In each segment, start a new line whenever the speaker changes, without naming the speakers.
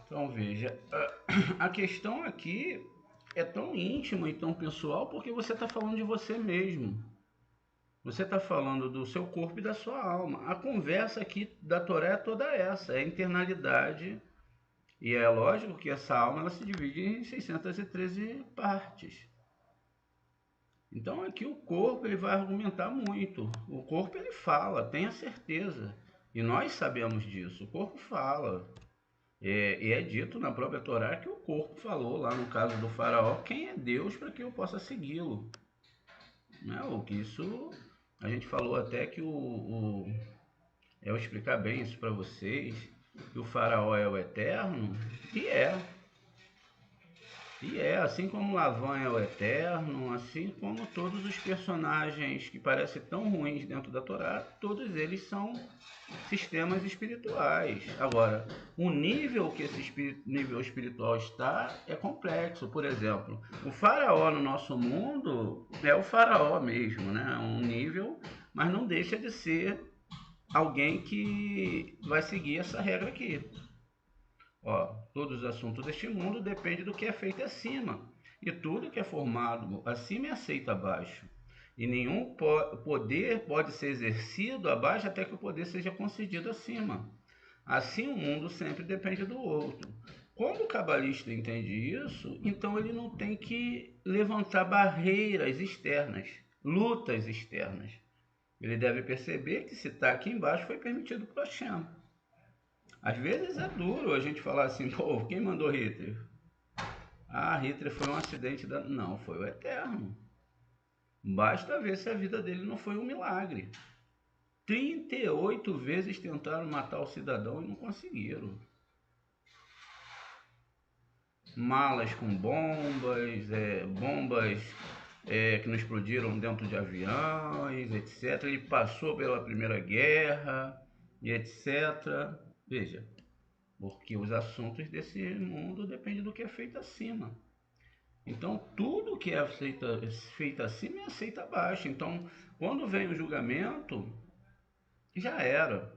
Então veja, a questão aqui é tão íntima e tão pessoal porque você está falando de você mesmo. Você está falando do seu corpo e da sua alma. A conversa aqui da Torá é toda essa, é a internalidade. E é lógico que essa alma ela se divide em 613 partes. Então aqui o corpo ele vai argumentar muito. O corpo ele fala, tenha certeza. E nós sabemos disso. O corpo fala. E é dito na própria Torá que o corpo falou lá no caso do faraó, quem é Deus para que eu possa segui-lo? Né? O que isso a gente falou até que eu explicar bem isso para vocês, que o faraó é o eterno, e é. E é, assim como Lavan é o Eterno, assim como todos os personagens que parecem tão ruins dentro da Torá, todos eles são sistemas espirituais. Agora, o nível que esse nível espiritual está é complexo. Por exemplo, o faraó no nosso mundo é o faraó mesmo, né? É um nível, mas não deixa de ser alguém que vai seguir essa regra aqui. Ó, todos os assuntos deste mundo dependem do que é feito acima, e tudo que é formado acima é aceito abaixo. E nenhum poder pode ser exercido abaixo até que o poder seja concedido acima. Assim o mundo sempre depende do outro. Quando o cabalista entende isso, então ele não tem que levantar barreiras externas, lutas externas. Ele deve perceber que se está aqui embaixo foi permitido por Hashem. Às vezes é duro a gente falar assim, pô, quem mandou Hitler? Ah, Hitler foi um acidente da... Não, foi o Eterno. Basta ver se a vida dele não foi um milagre. 38 vezes tentaram matar o cidadão e não conseguiram. Malas com bombas, bombas que não explodiram dentro de aviões, etc. Ele passou pela Primeira Guerra, e etc. Veja, porque os assuntos desse mundo dependem do que é feito acima. Então, tudo que é feito acima é aceito abaixo. Então, quando vem o julgamento, já era.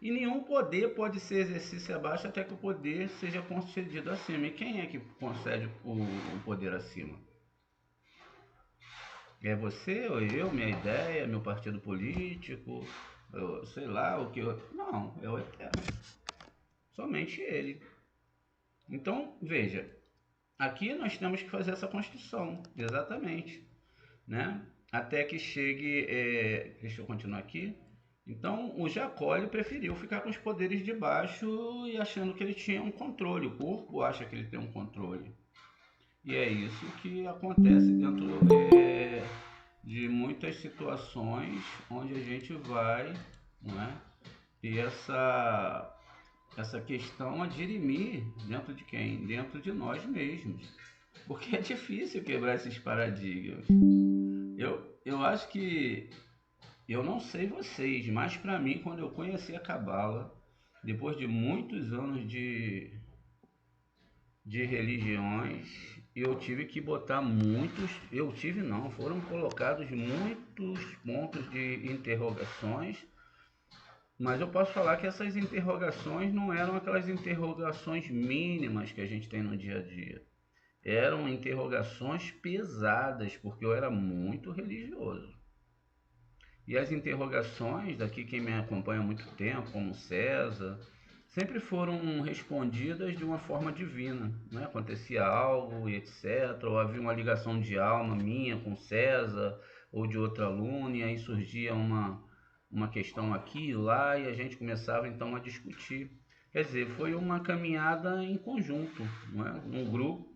E nenhum poder pode ser exercido abaixo até que o poder seja concedido acima. E quem é que concede o poder acima? É você ou eu, minha ideia, meu partido político, sei lá o que eu... Não, é o Eterno. Somente ele. Então, veja, aqui nós temos que fazer essa construção, exatamente, né? Até que chegue, deixa eu continuar aqui. Então, o Jacó ele preferiu ficar com os poderes de baixo e achando que ele tinha um controle. O corpo acha que ele tem um controle. E é isso que acontece dentro de muitas situações onde a gente vai, não é, ter essa questão a dirimir dentro de quem? Dentro de nós mesmos. Porque é difícil quebrar esses paradigmas. Eu acho que, eu não sei vocês, mas para mim, quando eu conheci a Cabala, depois de muitos anos de religiões, eu tive que botar muitos, eu tive não, foram colocados muitos pontos de interrogações, mas eu posso falar que essas interrogações não eram aquelas interrogações mínimas que a gente tem no dia a dia. Eram interrogações pesadas, porque eu era muito religioso. E as interrogações, daqui quem me acompanha há muito tempo, como César, sempre foram respondidas de uma forma divina. Né? Acontecia algo e etc. Ou havia uma ligação de alma minha com César, ou de outra aluna, e aí surgia uma questão aqui e lá, e a gente começava então a discutir. Quer dizer, foi uma caminhada em conjunto, não é? Um grupo.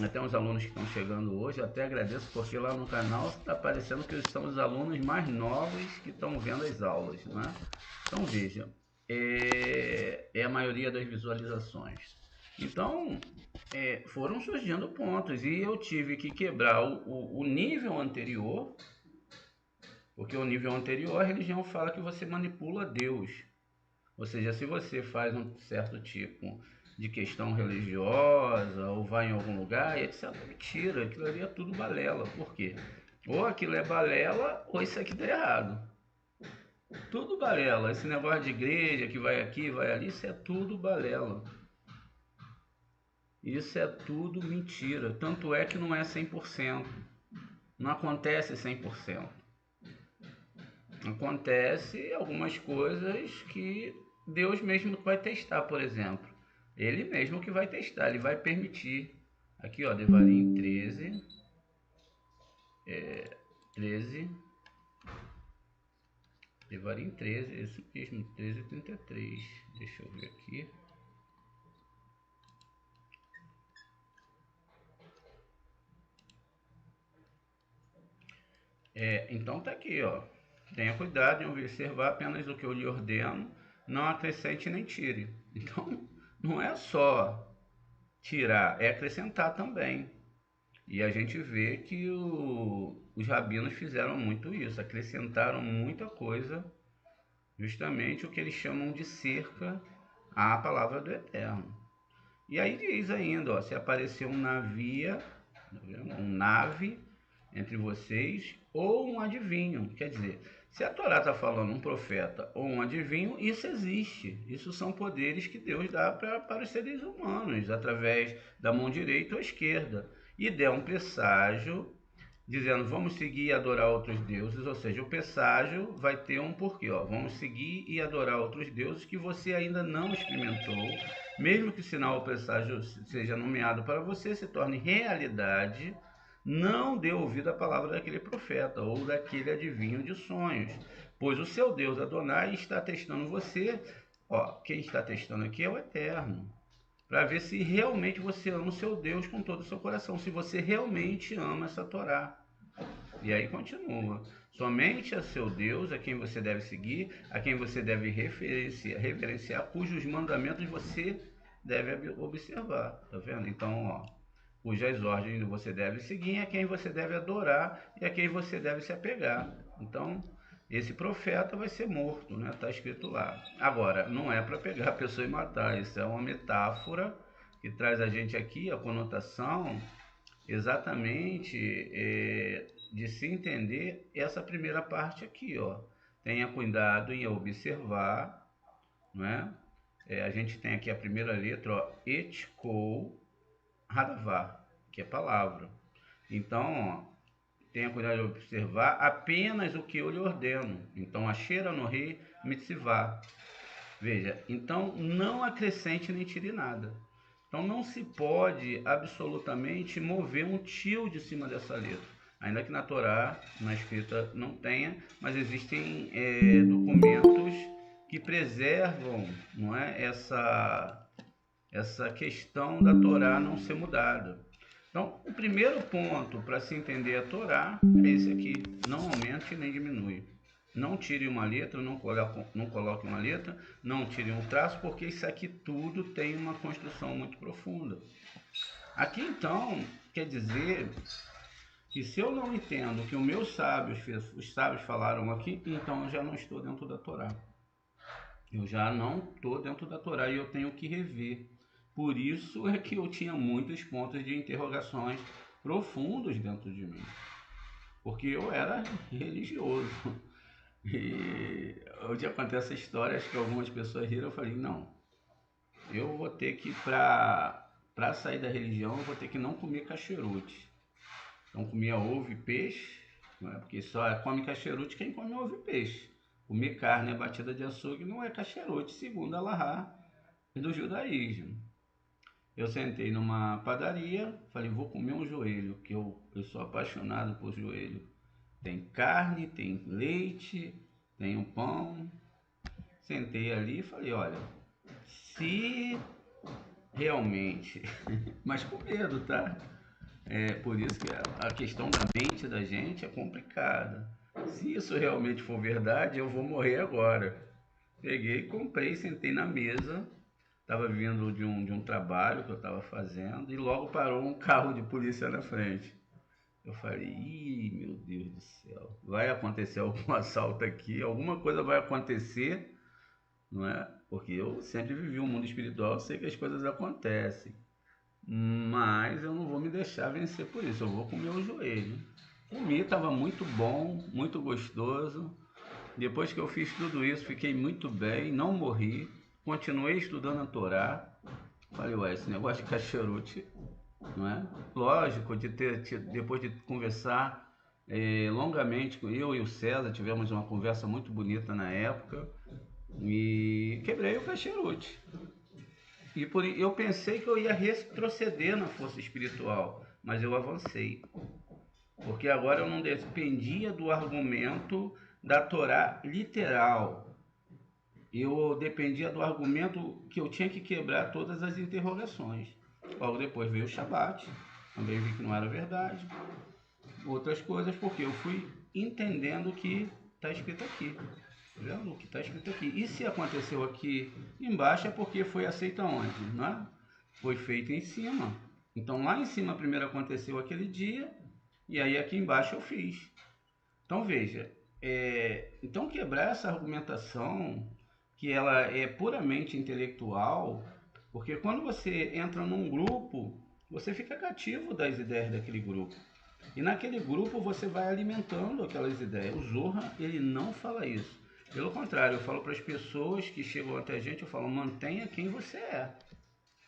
Até uns alunos que estão chegando hoje, até agradeço porque lá no canal está aparecendo que são os alunos mais novos que estão vendo as aulas, não é? Então veja, é a maioria das visualizações. Então foram surgindo pontos e eu tive que quebrar o nível anterior, porque o nível anterior a religião fala que você manipula Deus. Ou seja, se você faz um certo tipo de questão religiosa ou vai em algum lugar, etc. Mentira, aquilo ali é tudo balela. Por quê? Ou aquilo é balela ou isso aqui tá errado. Tudo balela. Esse negócio de igreja que vai aqui, vai ali, isso é tudo balela. Isso é tudo mentira. Tanto é que não é 100%. Não acontece 100%. Acontece algumas coisas que Deus mesmo vai testar, por exemplo. Ele mesmo que vai testar, ele vai permitir. Aqui, ó, Devarim 13, 13, Devarim 13, esse mesmo, 13:33. Deixa eu ver aqui. Então tá aqui, ó. Tenha cuidado em observar apenas o que eu lhe ordeno, não acrescente nem tire. Então, não é só tirar, é acrescentar também. E a gente vê que os rabinos fizeram muito isso, acrescentaram muita coisa, justamente o que eles chamam de cerca à palavra do Eterno. E aí diz ainda, ó, se aparecer um navio, um nave entre vocês ou um adivinho, quer dizer, se a Torá está falando um profeta ou um adivinho, isso existe. Isso são poderes que Deus dá para os seres humanos, através da mão direita ou esquerda. E der um presságio dizendo vamos seguir e adorar outros deuses, ou seja, o presságio vai ter um porquê, ó, vamos seguir e adorar outros deuses que você ainda não experimentou, mesmo que o sinal ou presságio seja nomeado para você, se torne realidade, não dê ouvido à palavra daquele profeta ou daquele adivinho de sonhos, pois o seu Deus Adonai está testando você, ó, quem está testando aqui é o Eterno, para ver se realmente você ama o seu Deus com todo o seu coração, se você realmente ama essa Torá. E aí continua. Somente a seu Deus, a quem você deve seguir, a quem você deve reverenciar, cujos mandamentos você deve observar. Tá vendo? Então, ó, cujas ordens você deve seguir, a quem você deve adorar e a quem você deve se apegar. Então, esse profeta vai ser morto, né? Tá escrito lá. Agora, não é para pegar a pessoa e matar, isso é uma metáfora que traz a gente aqui a conotação exatamente de se entender essa primeira parte aqui, ó. Tenha cuidado em observar, não é? A gente tem aqui a primeira letra, ó, etkou haravá, que é palavra. Então, ó, tenha cuidado de observar apenas o que eu lhe ordeno. Então, Asher no rei mitzvah. Veja, então não acrescente nem tire nada. Então não se pode absolutamente mover um tio de cima dessa letra. Ainda que na Torá, na escrita, não tenha, mas existem documentos que preservam, não é, essa questão da Torá não ser mudada. Então, o primeiro ponto para se entender a Torá é esse aqui: não aumente nem diminui. Não tire uma letra, não coloque uma letra, não tire um traço, porque isso aqui tudo tem uma construção muito profunda. Aqui então, quer dizer que se eu não entendo o que os sábios falaram aqui, então eu já não estou dentro da Torá. Eu já não estou dentro da Torá e eu tenho que rever. Por isso é que eu tinha muitos pontos de interrogações profundos dentro de mim. Porque eu era religioso. E onde acontece essa história, acho que algumas pessoas riram, eu falei, não, eu vou ter que, para sair da religião, eu vou ter que não comer cacherote. Então comia ovo e peixe, não é? Porque só come cacherote quem come ovo e peixe. Comer carne batida de açougue não é cacherote, segundo a Allahá do judaísmo. Eu sentei numa padaria, falei, vou comer um joelho, que eu sou apaixonado por joelho. Tem carne, tem leite, tem um pão. Sentei ali e falei, olha, Se realmente, mas com medo, tá? É por isso que a questão da mente da gente é complicada. Se isso realmente for verdade, eu vou morrer agora. Peguei, comprei, sentei na mesa. Estava vindo de um trabalho que eu estava fazendo e logo parou um carro de polícia na frente. Eu falei, ih, meu Deus do céu, vai acontecer algum assalto aqui, alguma coisa vai acontecer, não é? Porque eu sempre vivi um mundo espiritual, eu sei que as coisas acontecem. Mas eu não vou me deixar vencer por isso, eu vou comer o joelho. Comi, estava muito bom, muito gostoso. Depois que eu fiz tudo isso, fiquei muito bem, não morri. Continuei estudando a Torá. Falei, ué, esse negócio de cachorute, não é? Lógico, depois de conversar longamente com eu e o César, tivemos uma conversa muito bonita na época e quebrei o cachorute. Eu pensei que eu ia retroceder na força espiritual, mas eu avancei. Porque agora eu não dependia do argumento da Torá literal. Eu dependia do argumento que eu tinha que quebrar todas as interrogações. Logo depois veio o Shabat, também vi que não era verdade. Outras coisas, porque eu fui entendendo o que está escrito aqui. Vendo o que está escrito aqui. E se aconteceu aqui embaixo é porque foi aceito aonde? Não é? Foi feito em cima. Então lá em cima primeiro aconteceu aquele dia e aí aqui embaixo eu fiz. Então veja, então quebrar essa argumentação que ela é puramente intelectual, porque quando você entra num grupo, você fica cativo das ideias daquele grupo. E naquele grupo você vai alimentando aquelas ideias. O Zohar, ele não fala isso. Pelo contrário, eu falo para as pessoas que chegam até a gente, eu falo, mantenha quem você é.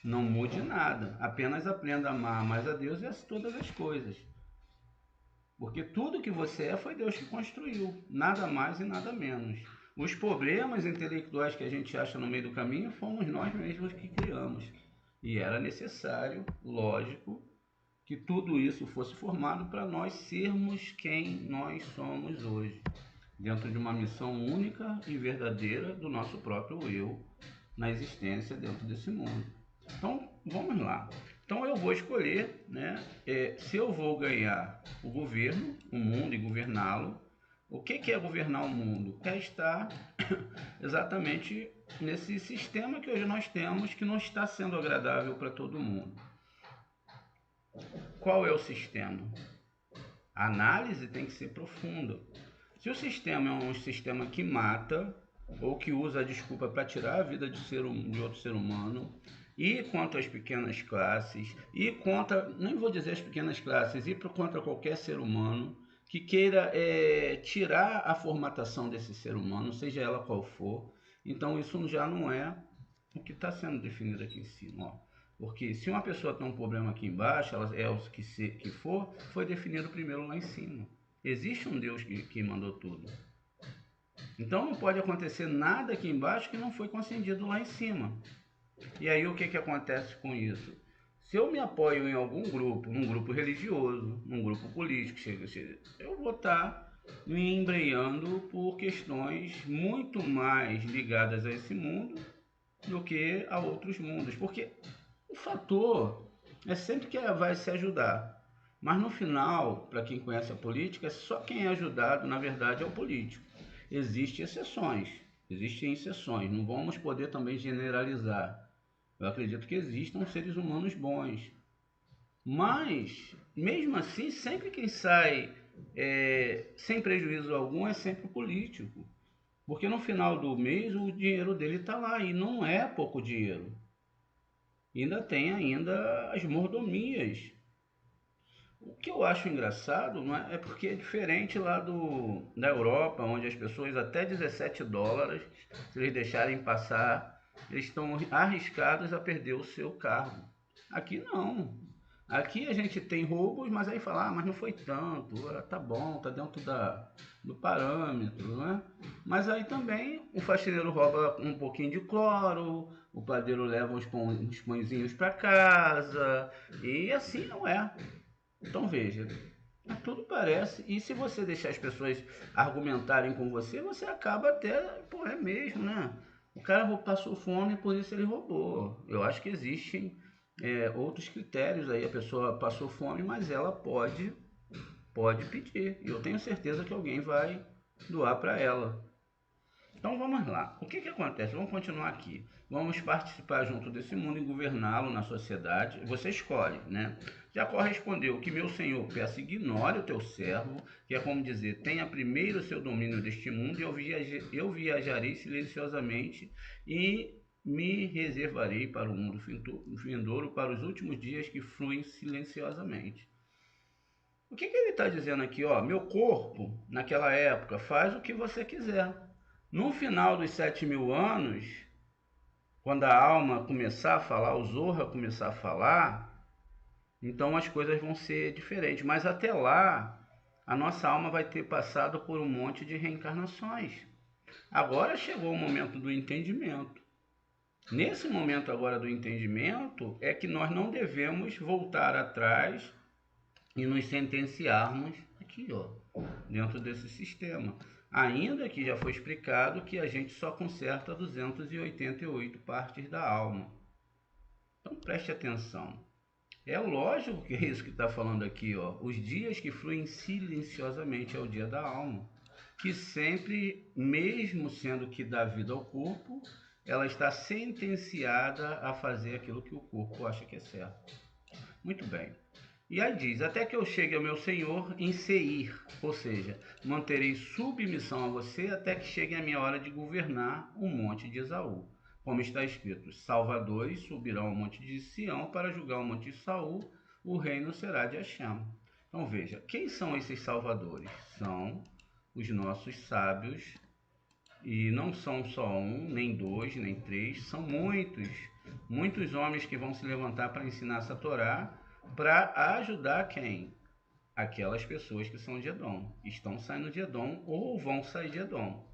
Não mude nada. Apenas aprenda a amar mais a Deus e a todas as coisas. Porque tudo que você é foi Deus que construiu. Nada mais e nada menos. Os problemas intelectuais que a gente acha no meio do caminho fomos nós mesmos que criamos. E era necessário, lógico, que tudo isso fosse formado para nós sermos quem nós somos hoje, dentro de uma missão única e verdadeira do nosso próprio eu na existência dentro desse mundo. Então, vamos lá. Então, eu vou escolher, né, se eu vou ganhar o governo, o mundo e governá-lo. O que é governar o mundo? É estar exatamente nesse sistema que hoje nós temos, que não está sendo agradável para todo mundo. Qual é o sistema? A análise tem que ser profunda. Se o sistema é um sistema que mata, ou que usa a desculpa para tirar a vida de outro ser humano, e contra as pequenas classes, e contra, nem vou dizer as pequenas classes, e contra qualquer ser humano que queira tirar a formatação desse ser humano, seja ela qual for, então isso já não é o que está sendo definido aqui em cima. Ó. Porque se uma pessoa tem um problema aqui embaixo, ela é o que for, foi definido primeiro lá em cima. Existe um Deus que mandou tudo. Então não pode acontecer nada aqui embaixo que não foi concedido lá em cima. E aí o que acontece com isso? Se eu me apoio em algum grupo, num grupo religioso, num grupo político, eu vou estar me embrenhando por questões muito mais ligadas a esse mundo do que a outros mundos. Porque o fator é sempre que vai se ajudar. Mas no final, para quem conhece a política, só quem é ajudado, na verdade, é o político. Existem exceções, não vamos poder também generalizar. Eu acredito que existam seres humanos bons. Mas, mesmo assim, sempre quem sai sem prejuízo algum é sempre o político. Porque no final do mês o dinheiro dele está lá e não é pouco dinheiro. Ainda tem as mordomias. O que eu acho engraçado, não é porque é diferente lá da Europa, onde as pessoas até US$ 17, se eles deixarem passar, eles estão arriscados a perder o seu cargo. Aqui não. Aqui a gente tem roubos, mas aí fala, mas não foi tanto, tá bom, tá dentro do parâmetro, né? Mas aí também o faxineiro rouba um pouquinho de cloro, o padeiro leva uns pãezinhos para casa, e assim não é. Então veja, tudo parece, e se você deixar as pessoas argumentarem com você, você acaba até, pô, é mesmo, né? O cara passou fome, por isso ele roubou. Eu acho que existem outros critérios aí. A pessoa passou fome, mas ela pode pedir. E eu tenho certeza que alguém vai doar para ela. Então vamos lá. O que que acontece? Vamos continuar aqui. Vamos participar junto desse mundo e governá-lo na sociedade. Você escolhe, né? Jacó respondeu: que meu senhor peça, ignore o teu servo, que é como dizer, tenha primeiro o seu domínio deste mundo, e eu viajarei silenciosamente e me reservarei para o mundo vindouro, para os últimos dias que fluem silenciosamente. O que que ele está dizendo aqui? Ó, meu corpo, naquela época, faz o que você quiser. No final dos 7.000 anos, quando a alma começar a falar, o Zorra começar a falar, então as coisas vão ser diferentes. Mas até lá, a nossa alma vai ter passado por um monte de reencarnações. Agora chegou o momento do entendimento. Nesse momento agora do entendimento é que nós não devemos voltar atrás e nos sentenciarmos aqui, ó, dentro desse sistema. Ainda que já foi explicado que a gente só conserta 288 partes da alma. Então preste atenção. É lógico que é isso que está falando aqui, ó. Os dias que fluem silenciosamente é o dia da alma, que sempre, mesmo sendo que dá vida ao corpo, ela está sentenciada a fazer aquilo que o corpo acha que é certo. Muito bem. E aí diz, até que eu chegue ao meu Senhor em Seir, ou seja, manterei submissão a você até que chegue a minha hora de governar o monte de Esaú. Como está escrito, salvadores subirão ao monte de Sião para julgar o monte de Saul, o reino será de Hashem. Então veja, quem são esses salvadores? São os nossos sábios, e não são só um, nem dois, nem três, são muitos homens que vão se levantar para ensinar essa Torá, para ajudar quem? Aquelas pessoas que são de Edom, estão saindo de Edom ou vão sair de Edom.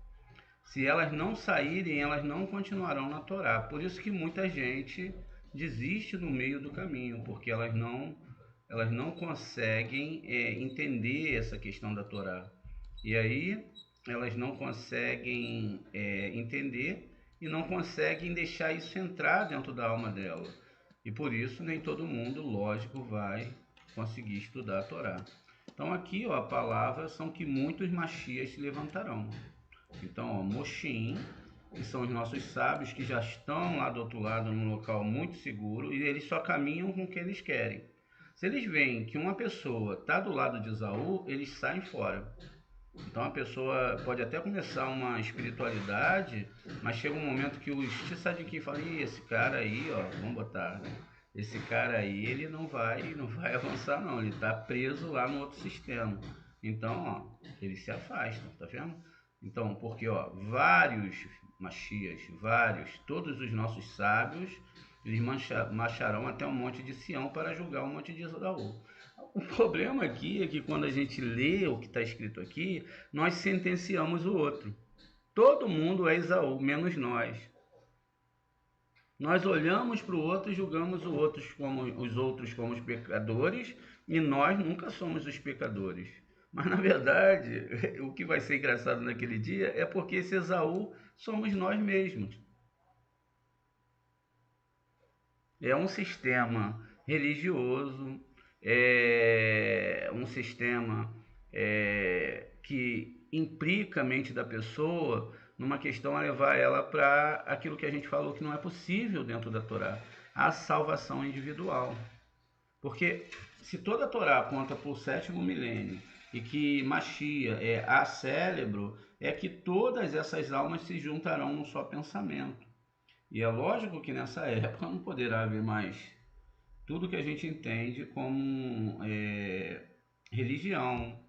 Se elas não saírem, elas não continuarão na Torá. Por isso que muita gente desiste no meio do caminho, porque elas não conseguem entender essa questão da Torá. E aí elas não conseguem entender e não conseguem deixar isso entrar dentro da alma dela. E por isso nem todo mundo, lógico, vai conseguir estudar a Torá. Então aqui, ó, a palavra são que muitos Mashias se levantarão. Então, ó, Moshim, que são os nossos sábios que já estão lá do outro lado, num local muito seguro, e eles só caminham com o que eles querem. Se eles veem que uma pessoa está do lado de Esaú, eles saem fora. Então a pessoa pode até começar uma espiritualidade, mas chega um momento que os tzadikim falam, esse cara aí, ó, vamos botar, né? Esse cara aí, ele não vai avançar não, ele está preso lá no outro sistema. Então, ó, eles se afastam, tá vendo? Então, porque, ó, vários Mashias, todos os nossos sábios, eles marcharão até o monte de Sião para julgar o monte de Esaú. O problema aqui é que quando a gente lê o que está escrito aqui, nós sentenciamos o outro. Todo mundo é Esaú, menos nós. Nós olhamos para o outro e julgamos os outros como os pecadores, e nós nunca somos os pecadores. Mas na verdade, o que vai ser engraçado naquele dia é porque esse Esaú somos nós mesmos. É um sistema religioso, é um sistema que implica a mente da pessoa numa questão a levar ela para aquilo que a gente falou que não é possível dentro da Torá, a salvação individual. Porque se toda a Torá aponta para o sétimo milênio e que Machia é a cérebro, é que todas essas almas se juntarão num só pensamento. E é lógico que nessa época não poderá haver mais tudo que a gente entende como religião,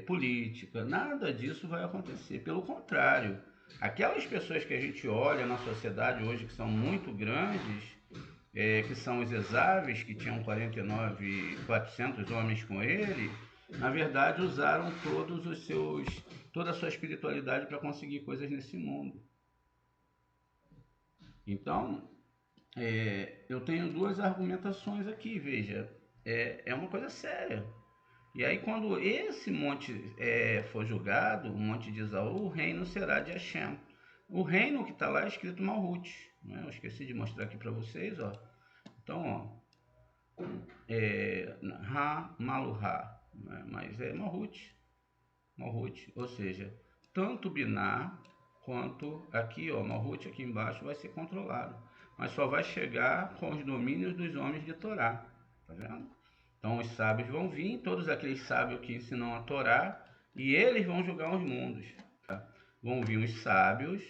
política, nada disso vai acontecer. Pelo contrário, aquelas pessoas que a gente olha na sociedade hoje que são muito grandes, que são os exáveis, que tinham 400 homens com ele, na verdade usaram toda a sua espiritualidade para conseguir coisas nesse mundo. Então, eu tenho duas argumentações aqui, veja, é uma coisa séria. E aí quando esse monte for julgado, o monte de Esaú, o reino será de Hashem. O reino que está lá é escrito Malhut, né? Eu esqueci de mostrar aqui para vocês, ó. Então, ó, Ra, Maluha, né? Mas é Malhut, Malhut, ou seja, tanto Binah quanto aqui, ó, Malhut aqui embaixo vai ser controlado, mas só vai chegar com os domínios dos homens de Torá, tá vendo? Então os sábios vão vir, todos aqueles sábios que ensinam a Torá, e eles vão julgar os mundos. Tá? Vão vir os sábios,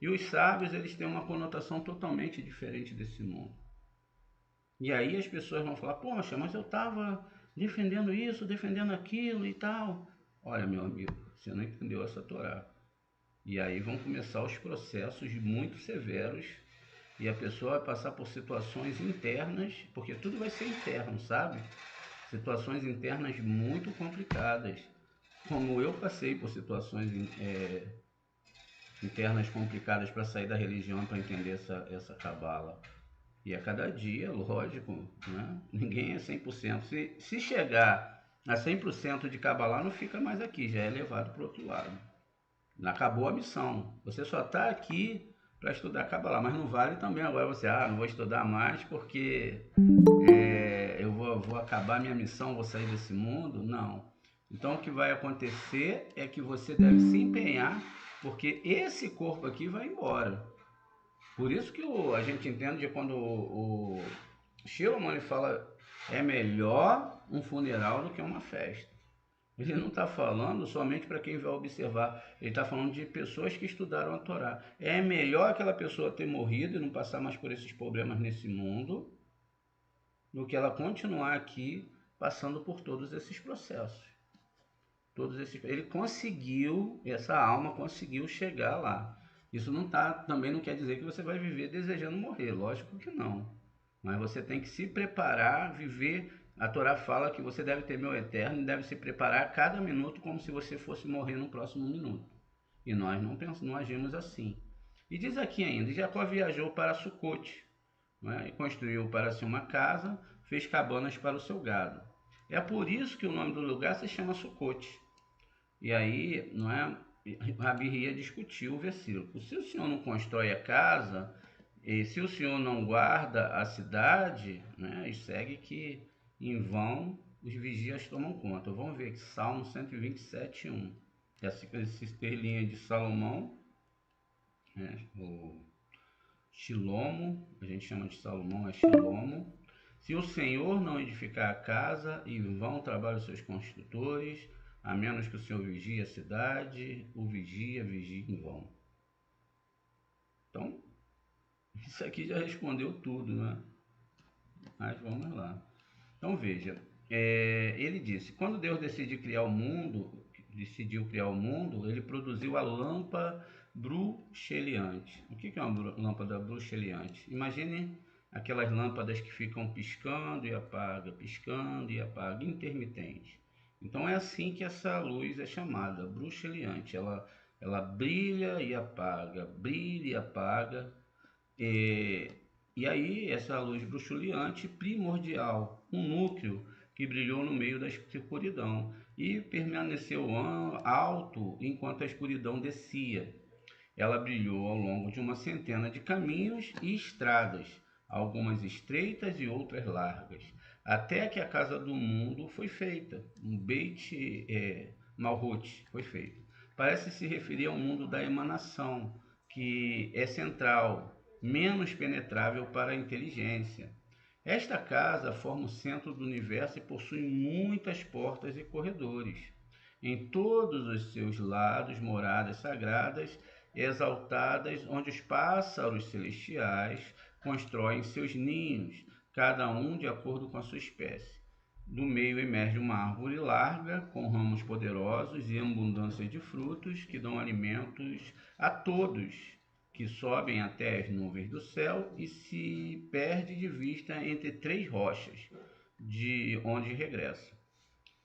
e os sábios eles têm uma conotação totalmente diferente desse mundo. E aí as pessoas vão falar, poxa, mas eu estava defendendo isso, defendendo aquilo e tal. Olha, meu amigo, você não entendeu essa Torá. E aí vão começar os processos muito severos e a pessoa vai passar por situações internas, porque tudo vai ser interno, sabe? Situações internas muito complicadas. Como eu passei por situações internas complicadas para sair da religião, para entender essa cabala. E a cada dia, lógico, né? Ninguém é 100%. Se chegar a 100% de Kabbalah, não fica mais aqui, já é levado para o outro lado. Acabou a missão. Você só está aqui para estudar Kabbalah, mas não vale também agora você, não vou estudar mais porque eu vou acabar minha missão, vou sair desse mundo. Não. Então o que vai acontecer é que você deve se empenhar, porque esse corpo aqui vai embora. Por isso que a gente entende quando o Shilomani fala é melhor um funeral do que uma festa. Ele não está falando somente para quem vai observar, ele está falando de pessoas que estudaram a Torá. É melhor aquela pessoa ter morrido e não passar mais por esses problemas nesse mundo, do que ela continuar aqui passando por todos esses processos. Ele conseguiu, essa alma conseguiu chegar lá. Isso também não quer dizer que você vai viver desejando morrer, lógico que não. Mas você tem que se preparar, viver. A Torá fala que você deve temer o eterno e deve se preparar a cada minuto como se você fosse morrer no próximo minuto. E nós não agimos assim. E diz aqui ainda, Jacó viajou para Sucote, né, e construiu para si uma casa, fez cabanas para o seu gado. É por isso que o nome do lugar se chama Sucote. E aí, não é? Rabi Hia discutiu o versículo. Se o Senhor não constrói a casa, e se o Senhor não guarda a cidade, né, e segue que em vão os vigias tomam conta. Vamos ver aqui, Salmo 127, 1. Essa estrelinha de Salomão, né, o Shilomo, a gente chama de Salomão, é Shilomo. Se o Senhor não edificar a casa, em vão trabalham os seus construtores, a menos que o Senhor vigie a cidade, o vigia em vão. Então, isso aqui já respondeu tudo, né? Mas vamos lá. Então veja, ele disse, quando Deus decidiu criar o mundo, ele produziu a lâmpada bruxeliante. O que é uma lâmpada bruxeliante? Imagine aquelas lâmpadas que ficam piscando e apaga, intermitente. Então é assim que essa luz é chamada, bruxeliante. Ela brilha e apaga, brilha e apaga. E aí essa luz bruxuleante primordial, um núcleo que brilhou no meio da escuridão e permaneceu alto enquanto a escuridão descia. Ela brilhou ao longo de uma centena de caminhos e estradas, algumas estreitas e outras largas, até que a casa do mundo foi feita, um Beit Malhut foi feito. Parece se referir ao mundo da emanação, que é central, menos penetrável para a inteligência. Esta casa forma o centro do universo e possui muitas portas e corredores. Em todos os seus lados, moradas sagradas exaltadas, onde os pássaros celestiais constroem seus ninhos, cada um de acordo com a sua espécie. Do meio emerge uma árvore larga, com ramos poderosos e abundância de frutos, que dão alimentos a todos, que sobem até as nuvens do céu e se perde de vista entre três rochas, de onde regressa.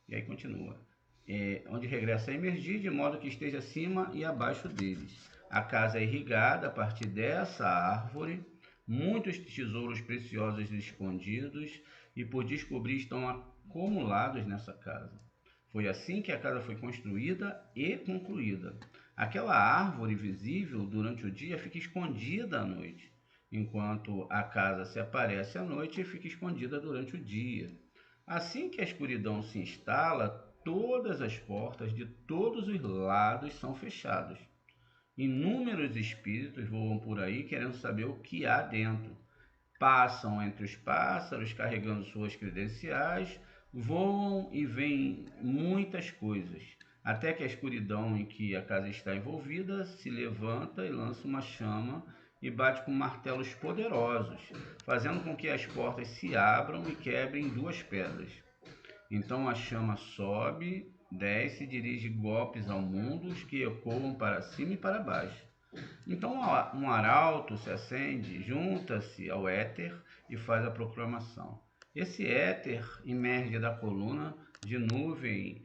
E aí continua. Onde regressa a emergir, de modo que esteja acima e abaixo deles. A casa é irrigada a partir dessa árvore, muitos tesouros preciosos escondidos e por descobrir estão acumulados nessa casa. Foi assim que a casa foi construída e concluída. Aquela árvore visível durante o dia fica escondida à noite, enquanto a casa se aparece à noite e fica escondida durante o dia. Assim que a escuridão se instala, todas as portas de todos os lados são fechadas. Inúmeros espíritos voam por aí querendo saber o que há dentro. Passam entre os pássaros carregando suas credenciais, voam e veem muitas coisas, até que a escuridão em que a casa está envolvida se levanta e lança uma chama e bate com martelos poderosos, fazendo com que as portas se abram e quebrem duas pedras. Então a chama sobe, desce e dirige golpes ao mundo que ecoam para cima e para baixo. Então um arauto se acende, junta-se ao éter e faz a proclamação. Esse éter emerge da coluna de nuvem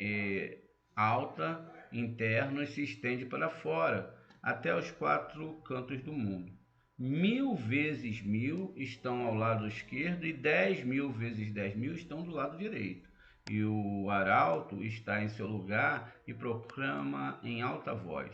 alta interna e se estende para fora, até os quatro cantos do mundo. 1000 vezes 1000 estão ao lado esquerdo e 10.000 vezes 10.000 estão do lado direito. E o arauto está em seu lugar e proclama em alta voz.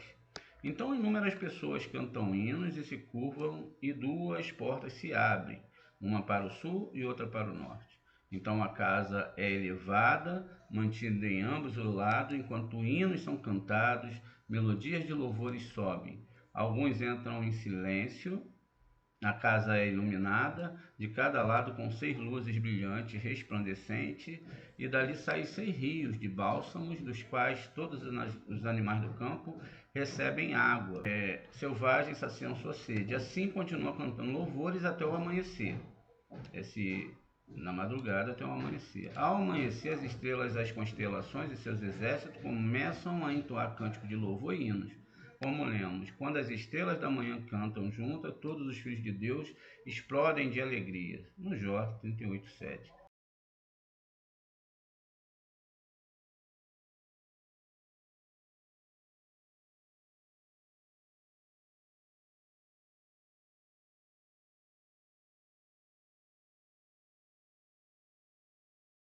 Então inúmeras pessoas cantam hinos e se curvam, e duas portas se abrem, uma para o sul e outra para o norte. Então a casa é elevada, mantida em ambos os lados, enquanto hinos são cantados, melodias de louvores sobem. Alguns entram em silêncio. A casa é iluminada de cada lado com 6 luzes brilhantes, resplandecentes, e dali saem 6 rios de bálsamos, dos quais todos os animais do campo recebem água. Selvagens saciam sua sede. Assim continua cantando louvores até o amanhecer. Na madrugada até o amanhecer. Ao amanhecer, as estrelas, as constelações e seus exércitos começam a entoar cânticos de louvor e hinos. Como lemos, quando as estrelas da manhã cantam juntas, todos os filhos de Deus explodem de alegria. No Jó 38:7.